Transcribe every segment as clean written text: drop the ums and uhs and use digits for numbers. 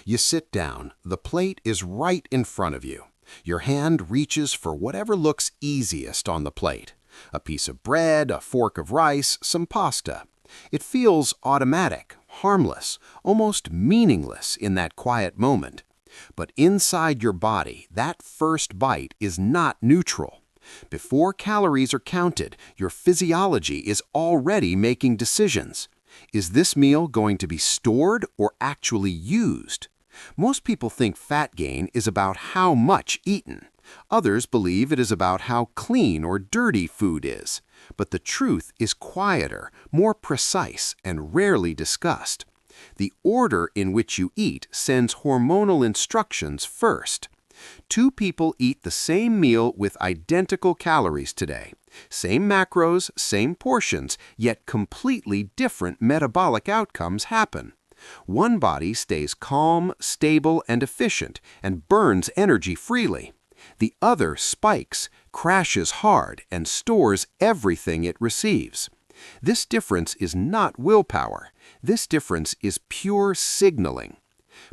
You sit down, the plate is right in front of you. Your hand reaches for whatever looks easiest on the plate. A piece of bread, a fork of rice, some pasta. It feels automatic, harmless, almost meaningless in that quiet moment. But inside your body, that first bite is not neutral. Before calories are counted, your physiology is already making decisions. Is this meal going to be stored or actually used? Most people think fat gain is about how much eaten. Others believe it is about how clean or dirty food is. But the truth is quieter, more precise, and rarely discussed. The order in which you eat sends hormonal instructions first. Two people eat the same meal with identical calories today. Same macros, same portions, yet completely different metabolic outcomes happen. One body stays calm, stable, and efficient, and burns energy freely. The other spikes, crashes hard, and stores everything it receives. This difference is not willpower. This difference is pure signaling.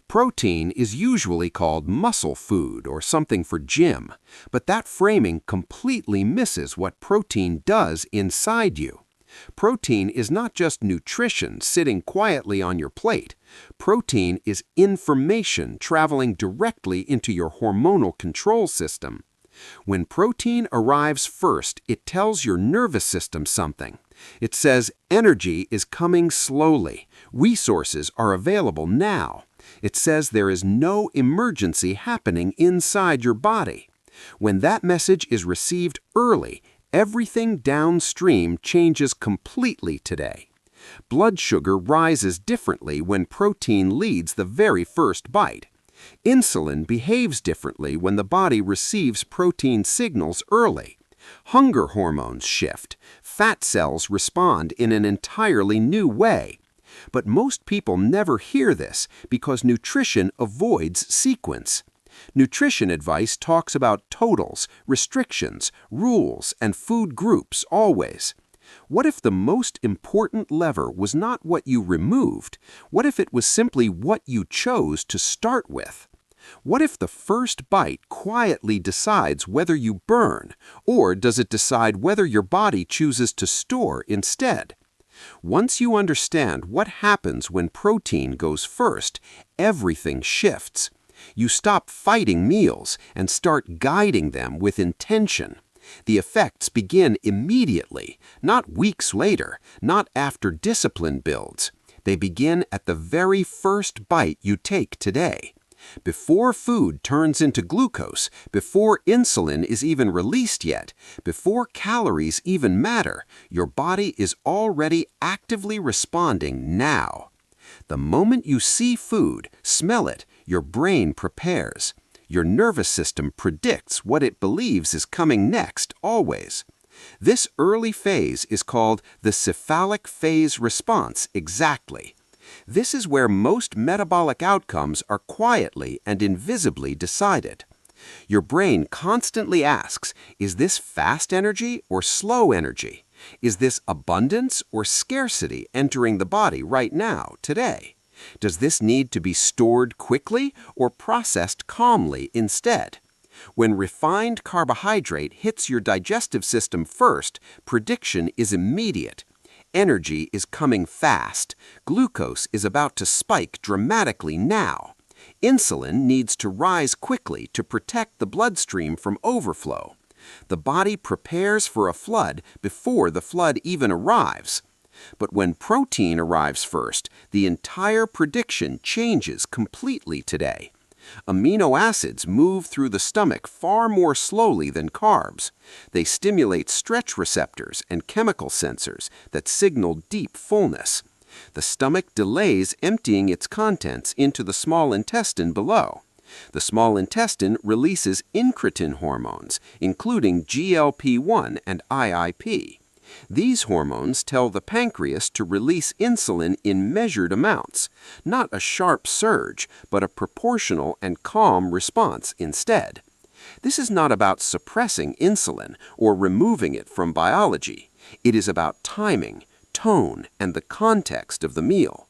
Protein is usually called muscle food or something for gym, but that framing completely misses what protein does inside you. Protein is not just nutrition sitting quietly on your plate. Protein is information traveling directly into your hormonal control system. When protein arrives first, it tells your nervous system something. It says energy is coming slowly. Resources are available now. It says there is no emergency happening inside your body. When that message is received early, everything downstream changes completely today. Blood sugar rises differently when protein leads the very first bite. Insulin behaves differently when the body receives protein signals early. Hunger hormones shift. Fat cells respond in an entirely new way. But most people never hear this because nutrition avoids sequence. Nutrition advice talks about totals, restrictions, rules, and food groups always. What if the most important lever was not what you removed? What if it was simply what you chose to start with? What if the first bite quietly decides whether you burn, or does it decide whether your body chooses to store instead? Once you understand what happens when protein goes first, everything shifts. You stop fighting meals and start guiding them with intention. The effects begin immediately, not weeks later, not after discipline builds. They begin at the very first bite you take today. Before food turns into glucose, before insulin is even released yet, before calories even matter, your body is already actively responding now. The moment you see food, smell it, your brain prepares. Your nervous system predicts what it believes is coming next always. This early phase is called the cephalic phase response exactly. This is where most metabolic outcomes are quietly and invisibly decided. Your brain constantly asks, is this fast energy or slow energy? Is this abundance or scarcity entering the body right now, today? Does this need to be stored quickly or processed calmly instead? When refined carbohydrate hits your digestive system first, prediction is immediate. Energy is coming fast. Glucose is about to spike dramatically now. Insulin needs to rise quickly to protect the bloodstream from overflow. The body prepares for a flood before the flood even arrives. But when protein arrives first, the entire prediction changes completely today. Amino acids move through the stomach far more slowly than carbs. They stimulate stretch receptors and chemical sensors that signal deep fullness. The stomach delays emptying its contents into the small intestine below. The small intestine releases incretin hormones, including GLP-1 and IIP. These hormones tell the pancreas to release insulin in measured amounts, not a sharp surge, but a proportional and calm response instead. This is not about suppressing insulin or removing it from biology. It is about timing, tone, and the context of the meal.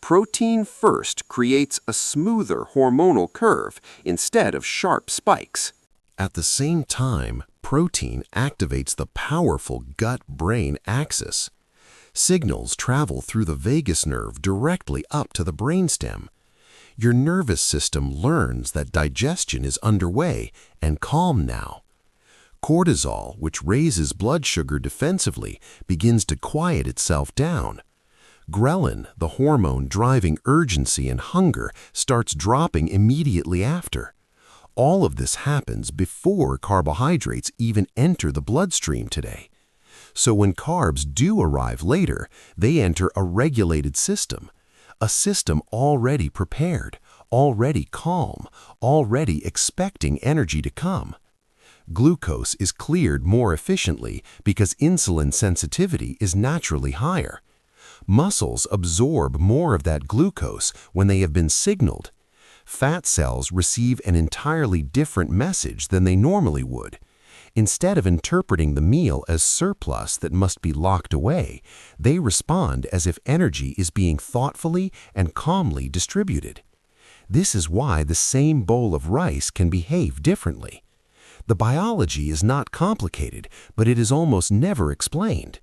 Protein first creates a smoother hormonal curve instead of sharp spikes. At the same time, protein activates the powerful gut-brain axis. Signals travel through the vagus nerve directly up to the brainstem. Your nervous system learns that digestion is underway and calm now. Cortisol, which raises blood sugar defensively, begins to quiet itself down. Ghrelin, the hormone driving urgency and hunger, starts dropping immediately after. All of this happens before carbohydrates even enter the bloodstream today. So when carbs do arrive later, they enter a regulated system, a system already prepared, already calm, already expecting energy to come. Glucose is cleared more efficiently because insulin sensitivity is naturally higher. Muscles absorb more of that glucose when they have been signaled. Fat cells receive an entirely different message than they normally would. Instead of interpreting the meal as surplus that must be locked away, they respond as if energy is being thoughtfully and calmly distributed. This is why the same bowl of rice can behave differently. The biology is not complicated, but it is almost never explained.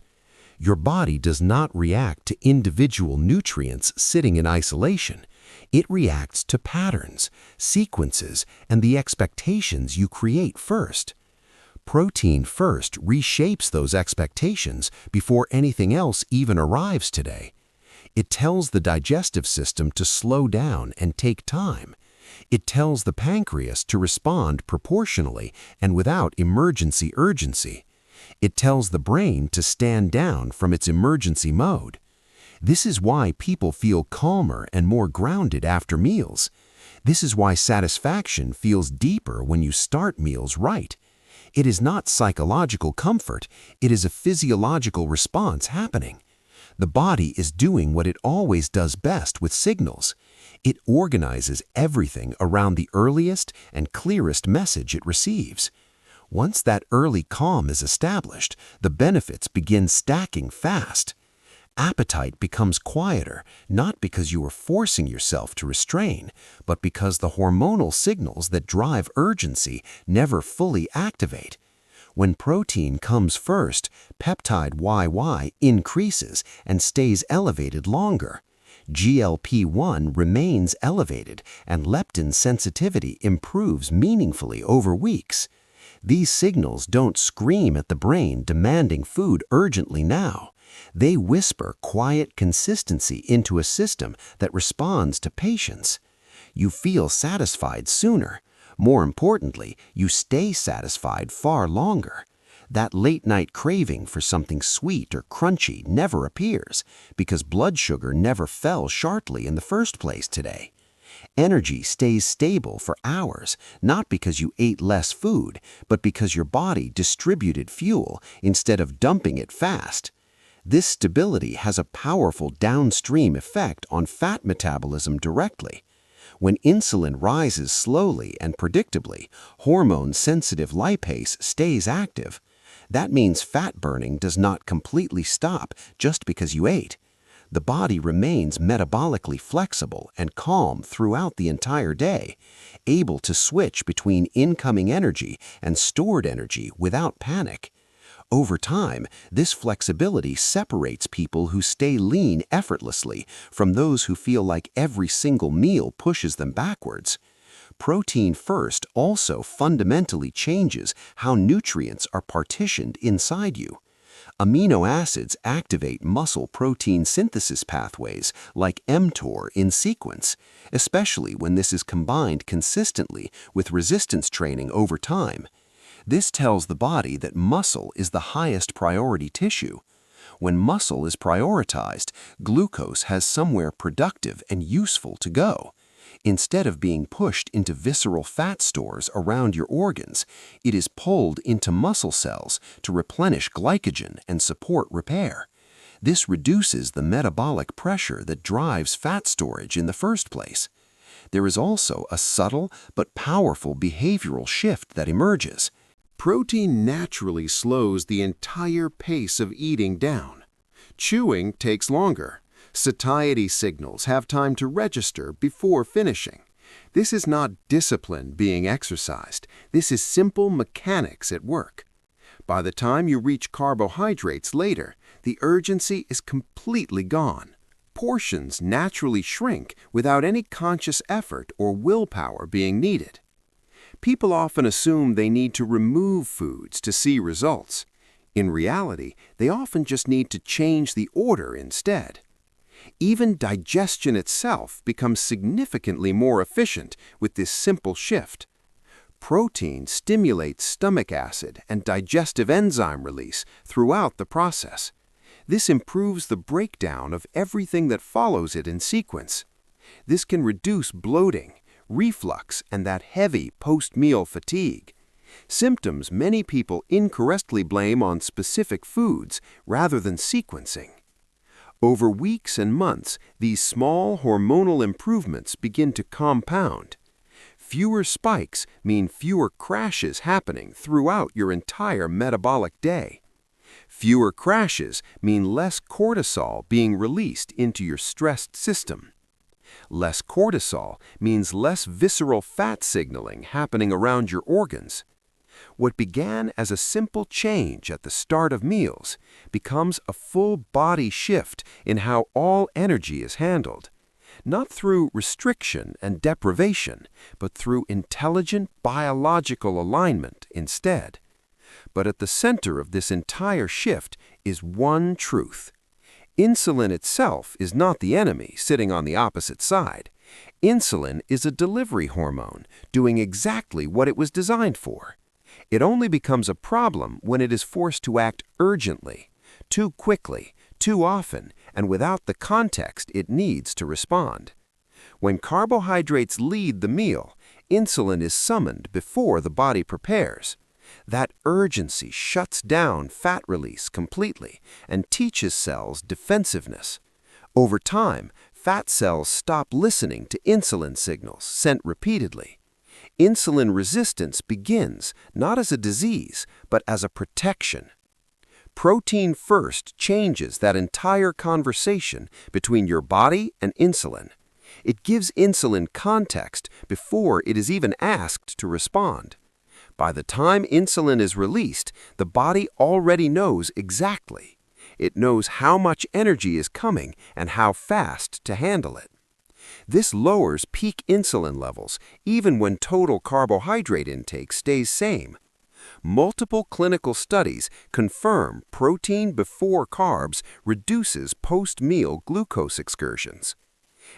Your body does not react to individual nutrients sitting in isolation. It reacts to patterns, sequences, and the expectations you create first. Protein first reshapes those expectations before anything else even arrives today. It tells the digestive system to slow down and take time. It tells the pancreas to respond proportionally and without emergency urgency. It tells the brain to stand down from its emergency mode. This is why people feel calmer and more grounded after meals. This is why satisfaction feels deeper when you start meals right. It is not psychological comfort, it is a physiological response happening. The body is doing what it always does best with signals. It organizes everything around the earliest and clearest message it receives. Once that early calm is established, the benefits begin stacking fast. Appetite becomes quieter, not because you are forcing yourself to restrain, but because the hormonal signals that drive urgency never fully activate. When protein comes first, peptide YY increases and stays elevated longer. GLP-1 remains elevated, and leptin sensitivity improves meaningfully over weeks. These signals don't scream at the brain demanding food urgently now. They whisper quiet consistency into a system that responds to patience. You feel satisfied sooner. More importantly, you stay satisfied far longer. That late-night craving for something sweet or crunchy never appears because blood sugar never fell sharply in the first place today. Energy stays stable for hours, not because you ate less food, but because your body distributed fuel instead of dumping it fast. This stability has a powerful downstream effect on fat metabolism directly. When insulin rises slowly and predictably, hormone-sensitive lipase stays active. That means fat burning does not completely stop just because you ate. The body remains metabolically flexible and calm throughout the entire day, able to switch between incoming energy and stored energy without panic. Over time, this flexibility separates people who stay lean effortlessly from those who feel like every single meal pushes them backwards. Protein first also fundamentally changes how nutrients are partitioned inside you. Amino acids activate muscle protein synthesis pathways like mTOR in sequence, especially when this is combined consistently with resistance training over time. This tells the body that muscle is the highest priority tissue. When muscle is prioritized, glucose has somewhere productive and useful to go. Instead of being pushed into visceral fat stores around your organs, it is pulled into muscle cells to replenish glycogen and support repair. This reduces the metabolic pressure that drives fat storage in the first place. There is also a subtle but powerful behavioral shift that emerges. Protein naturally slows the entire pace of eating down. Chewing takes longer. Satiety signals have time to register before finishing. This is not discipline being exercised. This is simple mechanics at work. By the time you reach carbohydrates later, the urgency is completely gone. Portions naturally shrink without any conscious effort or willpower being needed. People often assume they need to remove foods to see results. In reality, they often just need to change the order instead. Even digestion itself becomes significantly more efficient with this simple shift. Protein stimulates stomach acid and digestive enzyme release throughout the process. This improves the breakdown of everything that follows it in sequence. This can reduce bloating, reflux, and that heavy post-meal fatigue. Symptoms many people incorrectly blame on specific foods rather than sequencing. Over weeks and months, these small hormonal improvements begin to compound. Fewer spikes mean fewer crashes happening throughout your entire metabolic day. Fewer crashes mean less cortisol being released into your stressed system. Less cortisol means less visceral fat signaling happening around your organs. What began as a simple change at the start of meals becomes a full-body shift in how all energy is handled. Not through restriction and deprivation, but through intelligent biological alignment instead. But at the center of this entire shift is one truth. Insulin itself is not the enemy sitting on the opposite side. Insulin is a delivery hormone doing exactly what it was designed for. It only becomes a problem when it is forced to act urgently, too quickly, too often, and without the context it needs to respond. When carbohydrates lead the meal, insulin is summoned before the body prepares. That urgency shuts down fat release completely and teaches cells defensiveness. Over time, fat cells stop listening to insulin signals sent repeatedly. Insulin resistance begins not as a disease, but as a protection. Protein first changes that entire conversation between your body and insulin. It gives insulin context before it is even asked to respond. By the time insulin is released, the body already knows exactly. It knows how much energy is coming and how fast to handle it. This lowers peak insulin levels even when total carbohydrate intake stays same. Multiple clinical studies confirm protein before carbs reduces post-meal glucose excursions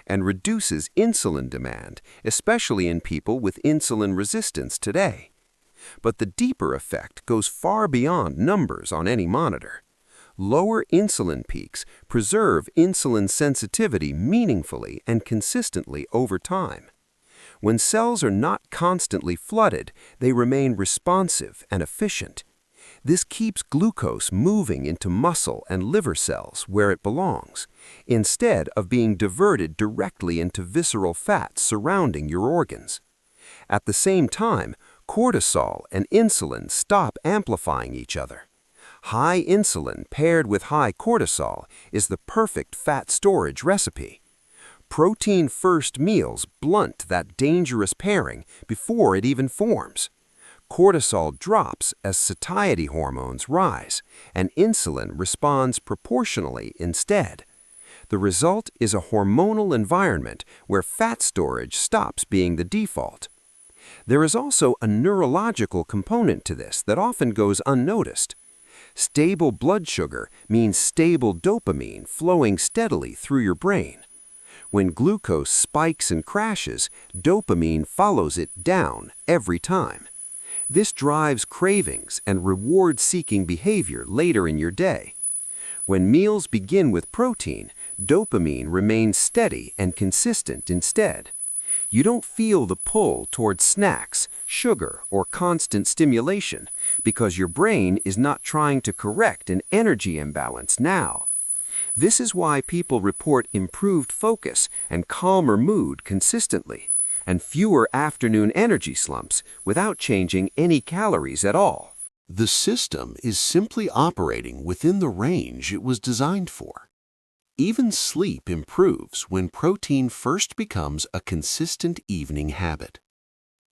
and reduces insulin demand, especially in people with insulin resistance today. But the deeper effect goes far beyond numbers on any monitor. Lower insulin peaks preserve insulin sensitivity meaningfully and consistently over time. When cells are not constantly flooded, they remain responsive and efficient. This keeps glucose moving into muscle and liver cells where it belongs, instead of being diverted directly into visceral fat surrounding your organs. At the same time, cortisol and insulin stop amplifying each other. High insulin paired with high cortisol is the perfect fat storage recipe. Protein-first meals blunt that dangerous pairing before it even forms. Cortisol drops as satiety hormones rise, and insulin responds proportionally instead. The result is a hormonal environment where fat storage stops being the default. There is also a neurological component to this that often goes unnoticed. Stable blood sugar means stable dopamine flowing steadily through your brain. When glucose spikes and crashes, dopamine follows it down every time. This drives cravings and reward-seeking behavior later in your day. When meals begin with protein, dopamine remains steady and consistent instead. You don't feel the pull towards snacks, sugar, or constant stimulation because your brain is not trying to correct an energy imbalance now. This is why people report improved focus and calmer mood consistently, and fewer afternoon energy slumps without changing any calories at all. The system is simply operating within the range it was designed for. Even sleep improves when protein first becomes a consistent evening habit.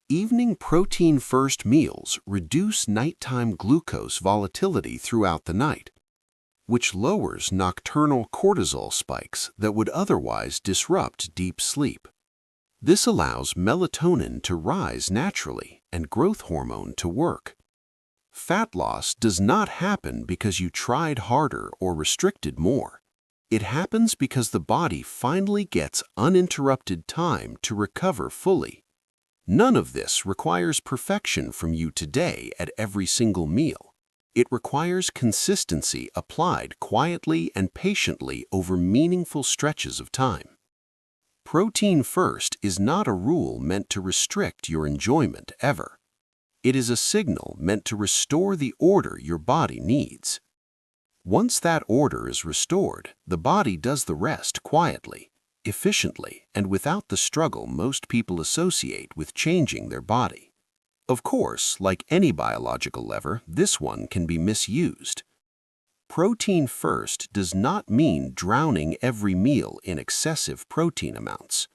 Evening protein-first meals reduce nighttime glucose volatility throughout the night, which lowers nocturnal cortisol spikes that would otherwise disrupt deep sleep. This allows melatonin to rise naturally and growth hormone to work. Fat loss does not happen because you tried harder or restricted more. It happens because the body finally gets uninterrupted time to recover fully. None of this requires perfection from you today at every single meal. It requires consistency applied quietly and patiently over meaningful stretches of time. Protein first is not a rule meant to restrict your enjoyment ever. It is a signal meant to restore the order your body needs. Once that order is restored, the body does the rest quietly, efficiently, and without the struggle most people associate with changing their body. Of course, like any biological lever, this one can be misused. Protein first does not mean drowning every meal in excessive protein amounts.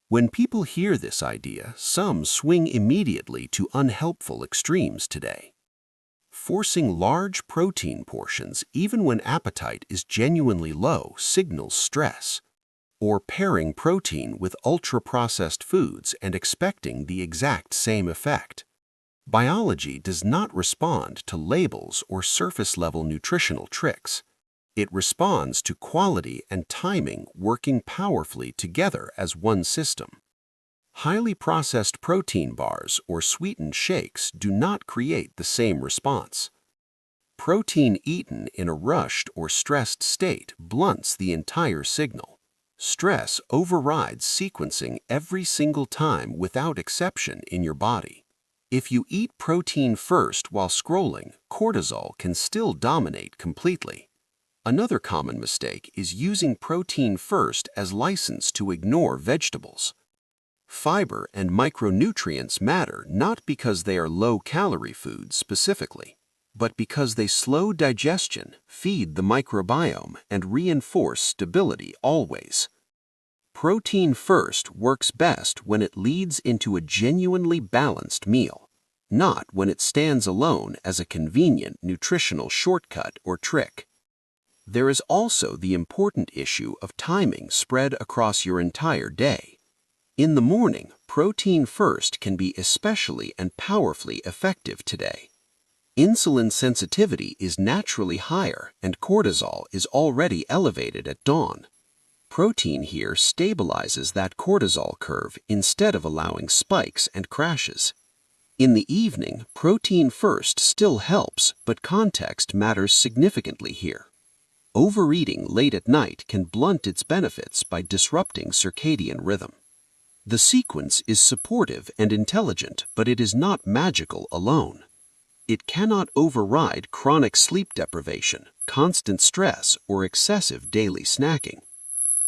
When people hear this idea, some swing immediately to unhelpful extremes today. Forcing large protein portions even when appetite is genuinely low signals stress, or pairing protein with ultra-processed foods and expecting the exact same effect. Biology does not respond to labels or surface-level nutritional tricks. It responds to quality and timing working powerfully together as one system. Highly processed protein bars or sweetened shakes do not create the same response. Protein eaten in a rushed or stressed state blunts the entire signal. Stress overrides sequencing every single time without exception in your body. If you eat protein first while scrolling, cortisol can still dominate completely. Another common mistake is using protein first as license to ignore vegetables. Fiber and micronutrients matter not because they are low-calorie foods specifically, but because they slow digestion, feed the microbiome, and reinforce stability always. Protein first works best when it leads into a genuinely balanced meal, not when it stands alone as a convenient nutritional shortcut or trick. There is also the important issue of timing spread across your entire day. In the morning, protein first can be especially and powerfully effective today. Insulin sensitivity is naturally higher and cortisol is already elevated at dawn. Protein here stabilizes that cortisol curve instead of allowing spikes and crashes. In the evening, protein first still helps, but context matters significantly here. Overeating late at night can blunt its benefits by disrupting circadian rhythm. The sequence is supportive and intelligent, but it is not magical alone. It cannot override chronic sleep deprivation, constant stress, or excessive daily snacking.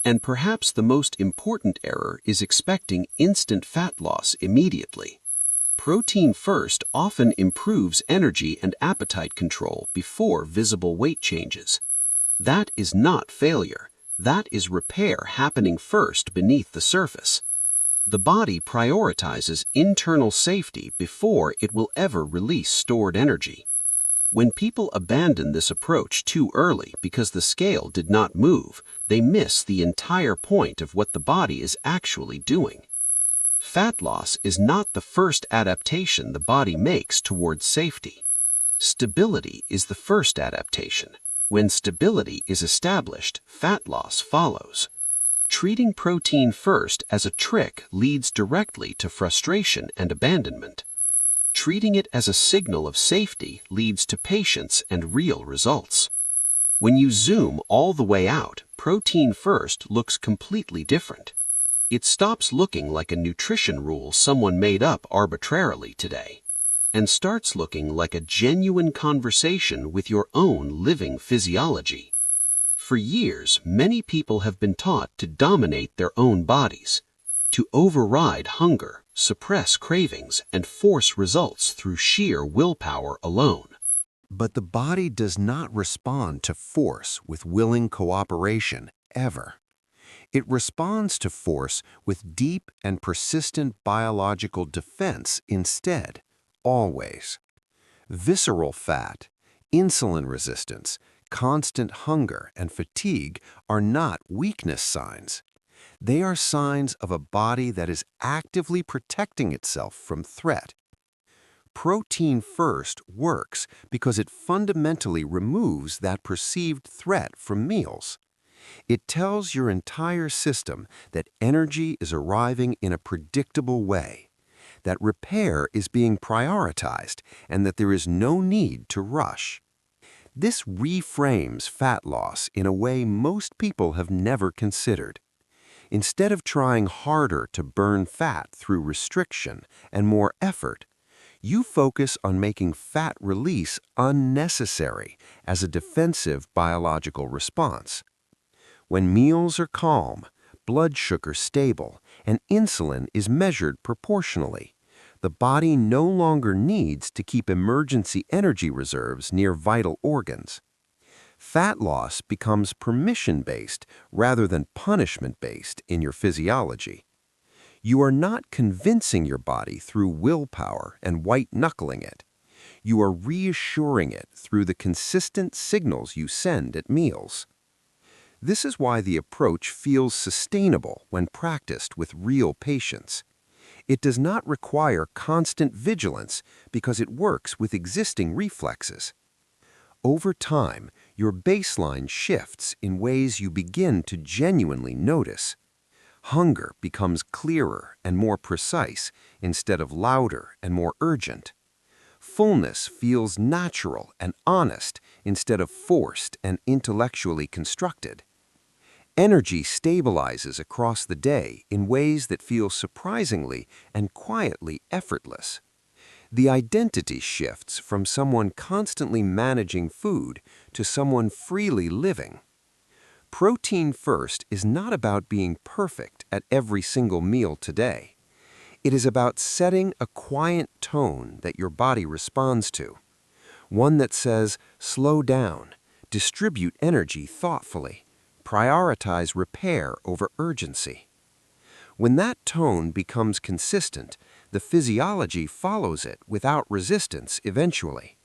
And perhaps the most important error is expecting instant fat loss immediately. Protein first often improves energy and appetite control before visible weight changes. That is not failure. That is repair happening first beneath the surface. The body prioritizes internal safety before it will ever release stored energy. When people abandon this approach too early because the scale did not move, they miss the entire point of what the body is actually doing. Fat loss is not the first adaptation the body makes towards safety. Stability is the first adaptation. When stability is established, fat loss follows. Treating protein first as a trick leads directly to frustration and abandonment. Treating it as a signal of safety leads to patience and real results. When you zoom all the way out, protein first looks completely different. It stops looking like a nutrition rule someone made up arbitrarily today, and starts looking like a genuine conversation with your own living physiology. For years, many people have been taught to dominate their own bodies, to override hunger, suppress cravings, and force results through sheer willpower alone. But the body does not respond to force with willing cooperation. ever. It responds to force with deep and persistent biological defense instead, always. Visceral fat, insulin resistance, constant hunger, and fatigue are not weakness signs. They are signs of a body that is actively protecting itself from threat. Protein first works because it fundamentally removes that perceived threat from meals. It tells your entire system that energy is arriving in a predictable way, that repair is being prioritized, and that there is no need to rush. This reframes fat loss in a way most people have never considered. Instead of trying harder to burn fat through restriction and more effort, you focus on making fat release unnecessary as a defensive biological response. When meals are calm, blood sugar stable, and insulin is measured proportionally, the body no longer needs to keep emergency energy reserves near vital organs. Fat loss becomes permission-based rather than punishment-based in your physiology. You are not convincing your body through willpower and white-knuckling it. You are reassuring it through the consistent signals you send at meals. This is why the approach feels sustainable when practiced with real patience. It does not require constant vigilance because it works with existing reflexes. Over time, your baseline shifts in ways you begin to genuinely notice. Hunger becomes clearer and more precise instead of louder and more urgent. Fullness feels natural and honest instead of forced and intellectually constructed. Energy stabilizes across the day in ways that feel surprisingly and quietly effortless. The identity shifts from someone constantly managing food to someone freely living. Protein first is not about being perfect at every single meal today. It is about setting a quiet tone that your body responds to. One that says, slow down, distribute energy thoughtfully, prioritize repair over urgency. When that tone becomes consistent, the physiology follows it without resistance eventually.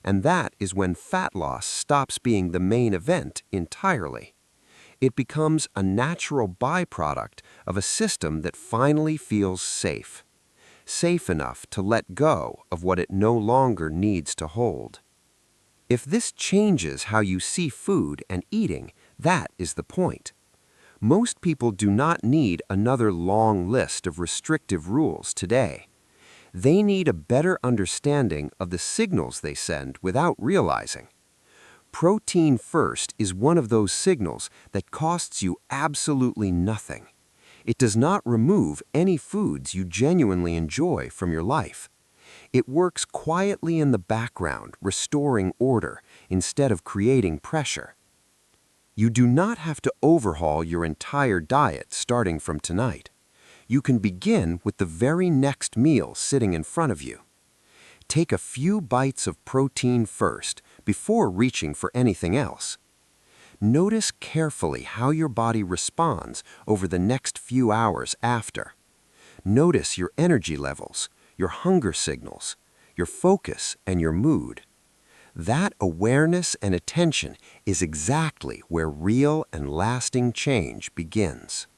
And that is when fat loss stops being the main event entirely. It becomes a natural byproduct of a system that finally feels safe. Safe enough to let go of what it no longer needs to hold. If this changes how you see food and eating, that is the point. Most people do not need another long list of restrictive rules today. They need a better understanding of the signals they send without realizing. Protein first is one of those signals that costs you absolutely nothing. It does not remove any foods you genuinely enjoy from your life. It works quietly in the background, restoring order instead of creating pressure. You do not have to overhaul your entire diet starting from tonight. You can begin with the very next meal sitting in front of you. Take a few bites of protein first before reaching for anything else. Notice carefully how your body responds over the next few hours after. Notice your energy levels, your hunger signals, your focus, and your mood. That awareness and attention is exactly where real and lasting change begins.